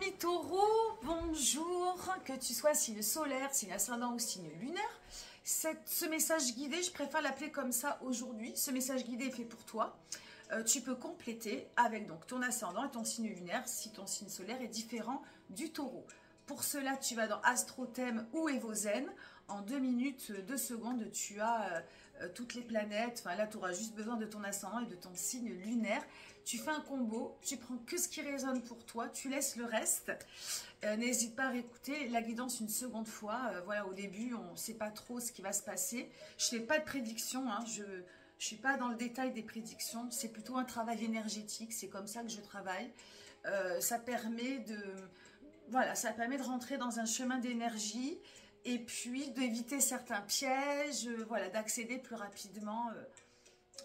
Ami taureau, bonjour, que tu sois signe solaire, signe ascendant ou signe lunaire. Ce message guidé, je préfère l'appeler comme ça aujourd'hui. Ce message guidé est fait pour toi. Tu peux compléter avec donc ton ascendant et ton signe lunaire si ton signe solaire est différent du taureau. Pour cela, tu vas dans Astrothème ou Evozen. En 2 minutes, 2 secondes, tu as toutes les planètes. Enfin, là, tu auras juste besoin de ton ascendant et de ton signe lunaire. Tu fais un combo, tu prends que ce qui résonne pour toi, tu laisses le reste. N'hésite pas à réécouter la guidance une seconde fois. Voilà, au début, on ne sait pas trop ce qui va se passer. Je ne fais pas de prédiction, hein, je ne suis pas dans le détail des prédictions. C'est plutôt un travail énergétique, c'est comme ça que je travaille. Ça permet de... Voilà, ça permet de rentrer dans un chemin d'énergie et puis d'éviter certains pièges, voilà, d'accéder plus rapidement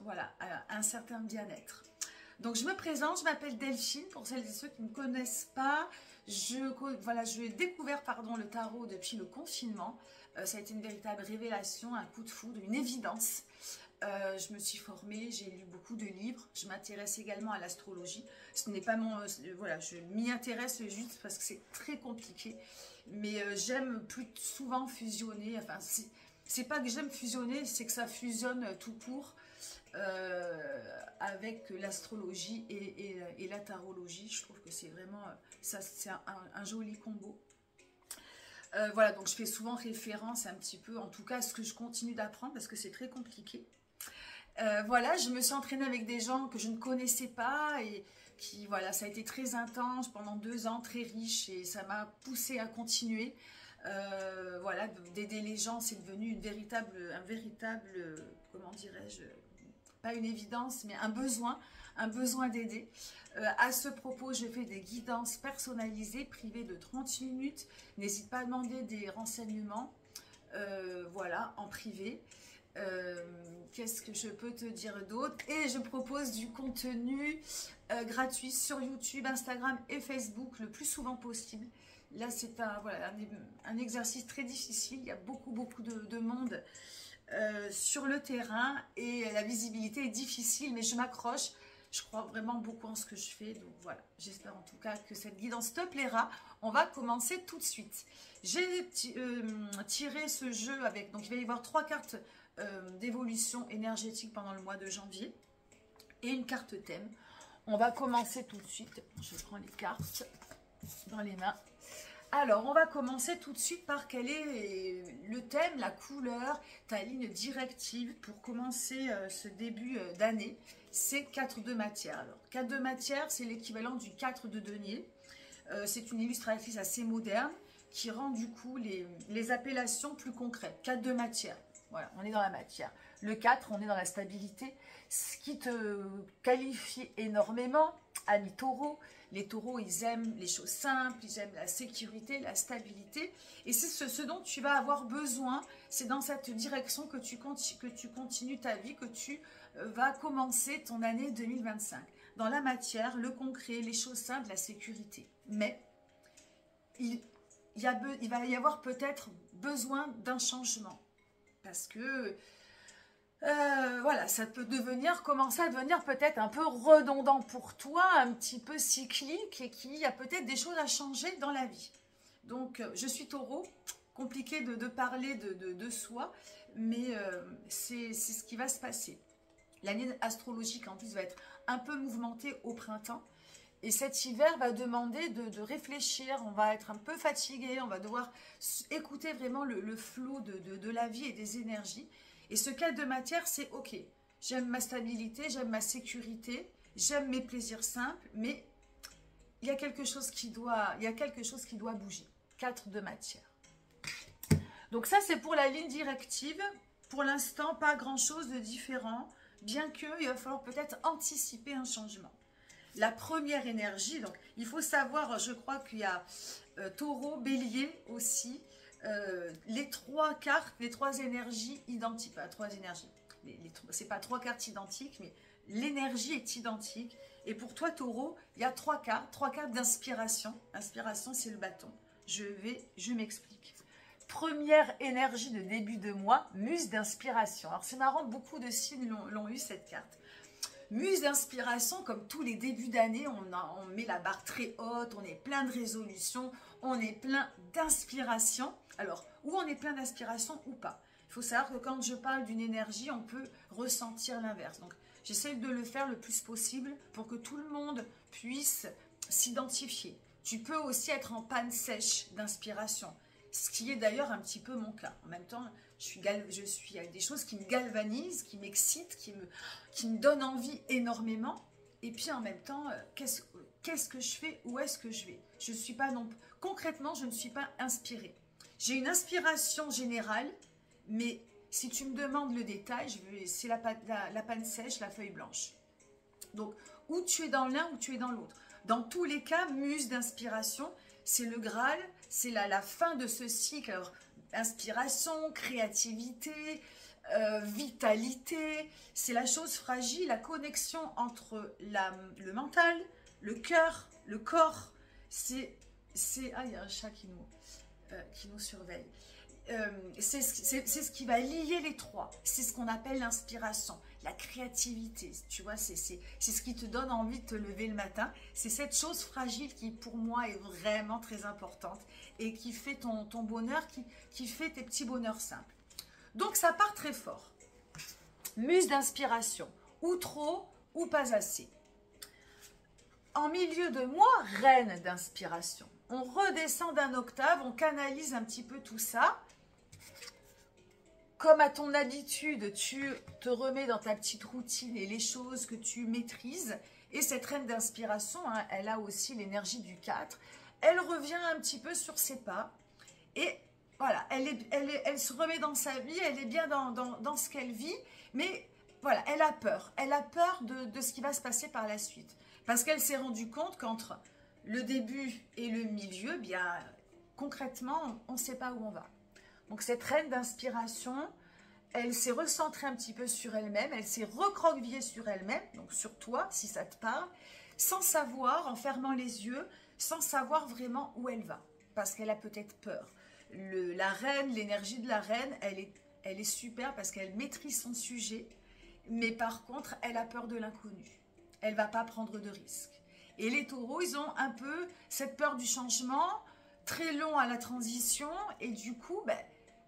voilà, à un certain bien-être. Donc je me présente, je m'appelle Delphine, pour celles et ceux qui ne me connaissent pas. J'ai découvert le tarot depuis le confinement. Ça a été une véritable révélation, un coup de foudre, une évidence. Je me suis formée, j'ai lu beaucoup de livres. Je m'intéresse également à l'astrologie. Ce n'est pas mon... voilà, je m'y intéresse juste parce que c'est très compliqué. Mais j'aime plus souvent fusionner. Enfin, c'est pas que j'aime fusionner, c'est que ça fusionne tout court. Avec l'astrologie et la tarologie, je trouve que c'est vraiment ça, c'est un joli combo. Voilà, donc je fais souvent référence un petit peu, en tout cas, à ce que je continue d'apprendre parce que c'est très compliqué. Voilà, je me suis entraînée avec des gens que je ne connaissais pas et qui, voilà, ça a été très intense pendant 2 ans, très riche et ça m'a poussée à continuer. Voilà, d'aider les gens, c'est devenu un véritable, comment dirais-je, pas une évidence, mais un besoin d'aider. À ce propos, je fais des guidances personnalisées, privées de 30 minutes. N'hésite pas à demander des renseignements, voilà, en privé. Qu'est-ce que je peux te dire d'autre? Et je propose du contenu gratuit sur YouTube, Instagram et Facebook le plus souvent possible. Là, c'est un exercice très difficile. Il y a beaucoup de monde sur le terrain et la visibilité est difficile, mais je m'accroche. Je crois vraiment beaucoup en ce que je fais. Donc voilà, j'espère en tout cas que cette guidance te plaira. On va commencer tout de suite. J'ai tiré ce jeu avec... Donc il va y avoir 3 cartes d'évolution énergétique pendant le mois de janvier et une carte thème. On va commencer tout de suite. Je prends les cartes dans les mains. Alors, on va commencer tout de suite par quel est le thème, la couleur, ta ligne directive pour commencer ce début d'année. C'est 4 de matière. Alors, 4 de matière, c'est l'équivalent du 4 de denier. C'est une illustratrice assez moderne qui rend du coup les appellations plus concrètes. 4 de matière. Voilà, on est dans la matière. Le 4, on est dans la stabilité, ce qui te qualifie énormément, ami taureau. Les taureaux, ils aiment les choses simples, ils aiment la sécurité, la stabilité. Et c'est ce dont tu vas avoir besoin. C'est dans cette direction que tu continues ta vie, que tu vas commencer ton année 2025. Dans la matière, le concret, les choses simples, la sécurité. Mais il va y avoir peut-être besoin d'un changement. Parce que, voilà, ça peut commencer à devenir peut-être un peu redondant pour toi, un petit peu cyclique et qu'il y a peut-être des choses à changer dans la vie. Donc, je suis taureau, compliqué de parler de soi, mais c'est ce qui va se passer. L'année astrologique, en plus, va être un peu mouvementée au printemps. Et cet hiver va demander de réfléchir, on va être un peu fatigué, on va devoir écouter vraiment le flot de la vie et des énergies. Et ce cas de matière, c'est ok, j'aime ma stabilité, j'aime ma sécurité, j'aime mes plaisirs simples, mais il y a quelque chose qui doit bouger. 4 de matière. Donc ça, c'est pour la ligne directive. Pour l'instant, pas grand-chose de différent, bien qu'il va falloir peut-être anticiper un changement. La première énergie, donc il faut savoir, je crois qu'il y a taureau, bélier aussi, les 3 cartes, les 3 énergies identiques, pas 3 énergies, c'est pas 3 cartes identiques, mais l'énergie est identique. Et pour toi taureau, il y a 3 cartes d'inspiration. Inspiration, c'est le bâton. Je m'explique. Première énergie de début de mois, muse d'inspiration. Alors c'est marrant, beaucoup de signes l'ont eu cette carte. Muse d'inspiration, comme tous les débuts d'année, on met la barre très haute, on est plein de résolutions, on est plein d'inspiration. Alors, ou on est plein d'inspiration ou pas. Il faut savoir que quand je parle d'une énergie, on peut ressentir l'inverse. Donc, j'essaie de le faire le plus possible pour que tout le monde puisse s'identifier. Tu peux aussi être en panne sèche d'inspiration, ce qui est d'ailleurs un petit peu mon cas. En même temps, je suis avec des choses qui me galvanisent, qui m'excitent, qui me donnent envie énormément. Et puis en même temps, qu'est-ce que je fais? Où est-ce que je vais? Je ne suis pas non plus... Concrètement, je ne suis pas inspirée. J'ai une inspiration générale, mais si tu me demandes le détail, c'est la panne sèche, la feuille blanche. Donc, ou tu es dans l'un ou tu es dans l'autre. Dans tous les cas, muse d'inspiration, c'est le Graal, c'est la fin de ce cycle. Alors, inspiration, créativité, vitalité, c'est la chose fragile, la connexion entre le mental, le cœur, le corps. Ah, il y a un chat qui nous surveille. C'est ce qui va lier les trois. C'est ce qu'on appelle l'inspiration, la créativité. Tu vois, c'est ce qui te donne envie de te lever le matin. C'est cette chose fragile qui, pour moi, est vraiment très importante et qui fait ton bonheur, qui fait tes petits bonheurs simples. Donc, ça part très fort. Muse d'inspiration, ou trop, ou pas assez. En milieu de mois, reine d'inspiration. On redescend d'un octave, on canalise un petit peu tout ça. Comme à ton habitude, tu te remets dans ta petite routine et les choses que tu maîtrises. Et cette reine d'inspiration, hein, elle a aussi l'énergie du 4. Elle revient un petit peu sur ses pas. Et voilà, elle se remet dans sa vie, elle est bien dans ce qu'elle vit. Mais voilà, elle a peur. Elle a peur de ce qui va se passer par la suite. Parce qu'elle s'est rendue compte qu'entre le début et le milieu, bien concrètement, on ne sait pas où on va. Donc cette reine d'inspiration, elle s'est recentrée un petit peu sur elle-même, elle s'est recroquevillée sur elle-même, donc sur toi, si ça te parle, sans savoir, en fermant les yeux, sans savoir vraiment où elle va. Parce qu'elle a peut-être peur. La reine, l'énergie de la reine, elle est super parce qu'elle maîtrise son sujet, mais par contre, elle a peur de l'inconnu. Elle ne va pas prendre de risques. Et les taureaux, ils ont un peu cette peur du changement, très long à la transition, et du coup, ben,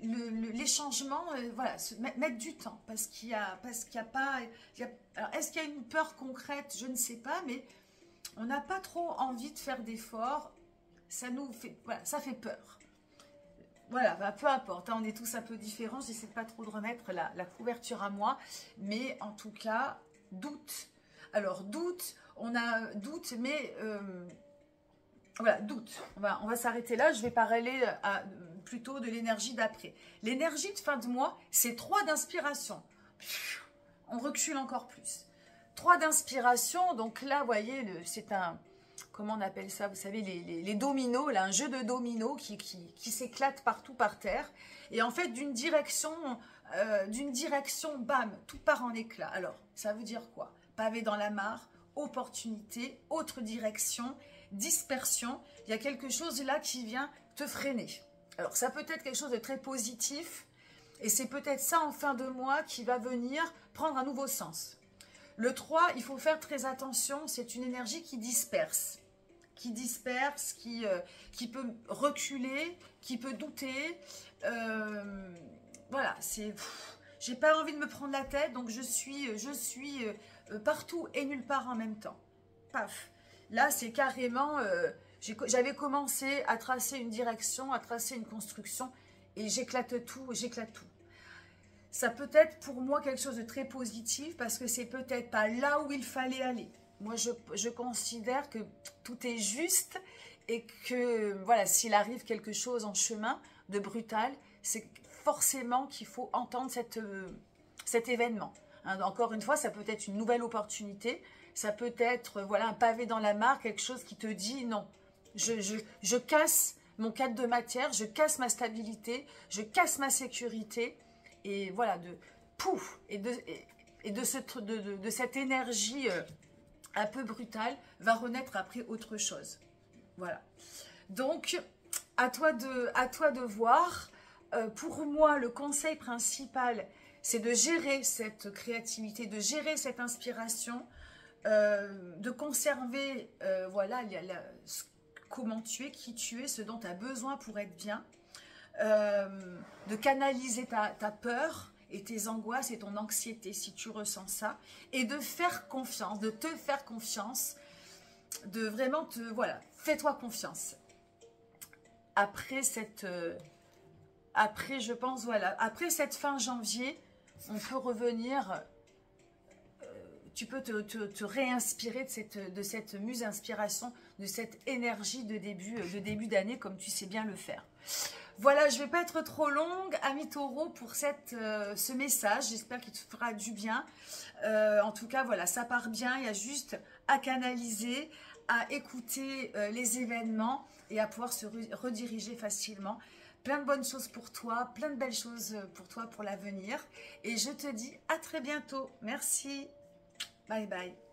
les changements, voilà, mettent du temps, parce qu'il y a pas... alors, est-ce qu'il y a une peur concrète? Je ne sais pas, mais on n'a pas trop envie de faire d'efforts, ça nous fait... Voilà, ça fait peur. Voilà, ben, peu importe, hein, on est tous un peu différents, j'essaie de pas trop de remettre la couverture à moi, mais en tout cas, doute. Alors, doute, on a doute, mais voilà, doute. On va s'arrêter là. Je vais parler plutôt de l'énergie d'après. L'énergie de fin de mois, c'est 3 d'inspiration. On recule encore plus. 3 d'inspiration, donc là, vous voyez, c'est un... Comment on appelle ça? Vous savez, les dominos, là, un jeu de dominos qui s'éclate partout par terre. Et en fait, d'une direction, bam, tout part en éclat. Alors, ça veut dire quoi? Pavé dans la mare, opportunité, autre direction, dispersion. Il y a quelque chose là qui vient te freiner. Alors, ça peut être quelque chose de très positif et c'est peut-être ça en fin de mois qui va venir prendre un nouveau sens. Le 3, il faut faire très attention, c'est une énergie qui disperse, qui peut reculer, qui peut douter. Voilà, c'est... J'ai pas envie de me prendre la tête, donc je suis partout et nulle part en même temps. Paf. Là, c'est carrément... j'avais commencé à tracer une direction, à tracer une construction, et j'éclate tout. Ça peut être pour moi quelque chose de très positif, parce que c'est peut-être pas là où il fallait aller. Moi, je considère que tout est juste, et que, voilà, s'il arrive quelque chose en chemin de brutal, c'est forcément qu'il faut entendre cet événement. Hein, encore une fois, ça peut être une nouvelle opportunité, ça peut être voilà, un pavé dans la mare, quelque chose qui te dit non, je casse mon cadre de matière, je casse ma stabilité, je casse ma sécurité, et voilà, de cette énergie un peu brutale va renaître après autre chose. Voilà. Donc, à toi de voir. Pour moi, le conseil principal, c'est de gérer cette créativité, de gérer cette inspiration, de conserver, voilà, comment tu es, qui tu es, ce dont tu as besoin pour être bien, de canaliser ta peur et tes angoisses et ton anxiété si tu ressens ça, et de faire confiance, de te faire confiance, de vraiment te, voilà, fais-toi confiance. Après après je pense, voilà, après cette fin janvier, on peut revenir, tu peux te réinspirer de cette muse inspiration, de cette énergie de début d'année, comme tu sais bien le faire. Voilà, je ne vais pas être trop longue, ami Taureau, pour ce message. J'espère qu'il te fera du bien. En tout cas, voilà, ça part bien. Il y a juste à canaliser, à écouter les événements et à pouvoir se rediriger facilement. Plein de bonnes choses pour toi, plein de belles choses pour toi pour l'avenir. Et je te dis à très bientôt. Merci. Bye bye.